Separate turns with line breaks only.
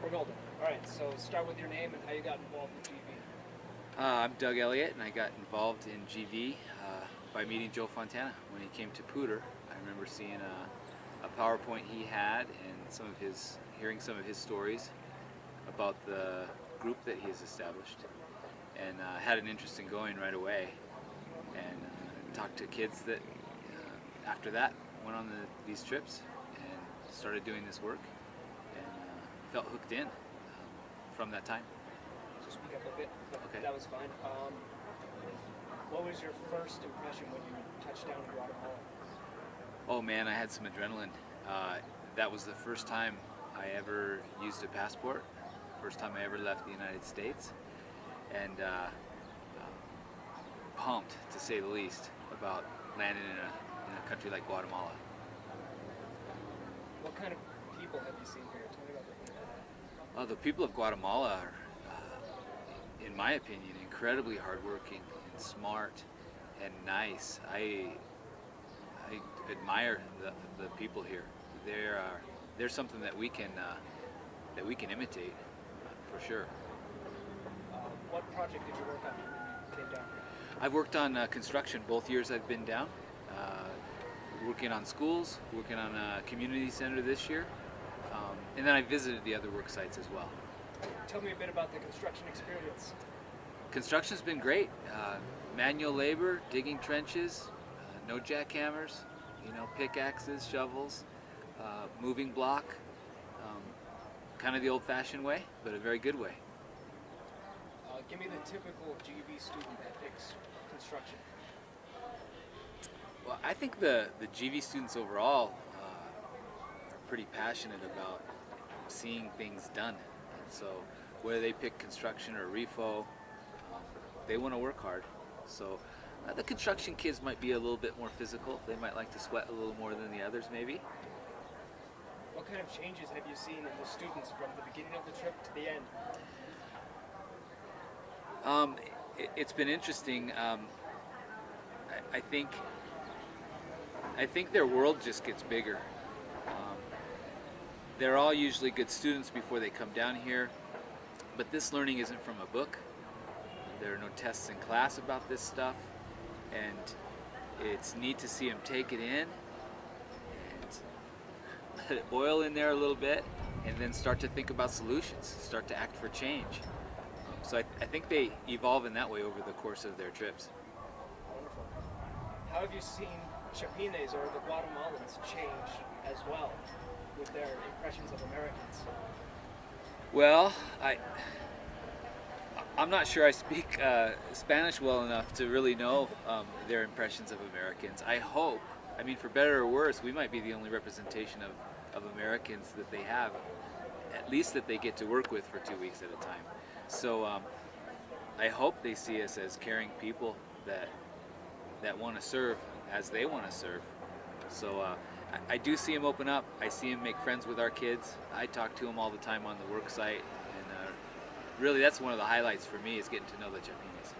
We're golden. All right, so start with your name and how you got involved with GV.
I'm Doug Elliott, and I got involved in GV by meeting Joe Fontana when he came to Pooter. I remember seeing a PowerPoint he had and hearing some of his stories about the group that he has established, and had an interest in going right away. And talked to kids that after that went on these trips and started doing this work, and felt hooked in from that time.
So speak up a bit.
Okay.
That was fine. What was your first impression when you touched down in Guatemala?
Oh man, I had some adrenaline. That was the first time I ever used a passport, first time I ever left the United States, and pumped, to say the least, about landing in a country like Guatemala.
What kind of people have you seen here? Tell me about them.
The people of Guatemala are, in my opinion, incredibly hardworking and smart and nice. I admire the people here. They're something that we can imitate for sure.
What project did you work on when you came down here?
I've worked on construction both years I've been down. Working on schools, working on a community center this year, and then I visited the other work sites as well.
Tell me a bit about the construction experience.
Construction's been great. Manual labor, digging trenches, no jackhammers, pickaxes, shovels, moving block, kind of the old-fashioned way, but a very good way.
Give me the typical GV student that picks construction.
Well, I think the GV students overall are pretty passionate about seeing things done. And so whether they pick construction or refo, they want to work hard. So the construction kids might be a little bit more physical. They might like to sweat a little more than the others maybe.
What kind of changes have you seen in the students from the beginning of the trip to the end?
It's been interesting. I think their world just gets bigger. They're all usually good students before they come down here, but this learning isn't from a book. There are no tests in class about this stuff, and it's neat to see them take it in and let it boil in there a little bit, and then start to think about solutions, start to act for change. So I think they evolve in that way over the course of their trips.
Wonderful. How have you seen Chapines or the Guatemalans change as well with their impressions of Americans?
Well, I'm not sure I speak Spanish well enough to really know their impressions of Americans. I hope, for better or worse, we might be the only representation of Americans that they have, at least that they get to work with for 2 weeks at a time. So I hope they see us as caring people that want to serve as they want to serve. So I do see them open up. I see them make friends with our kids. I talk to them all the time on the work site, and really that's one of the highlights for me, is getting to know the Japanese.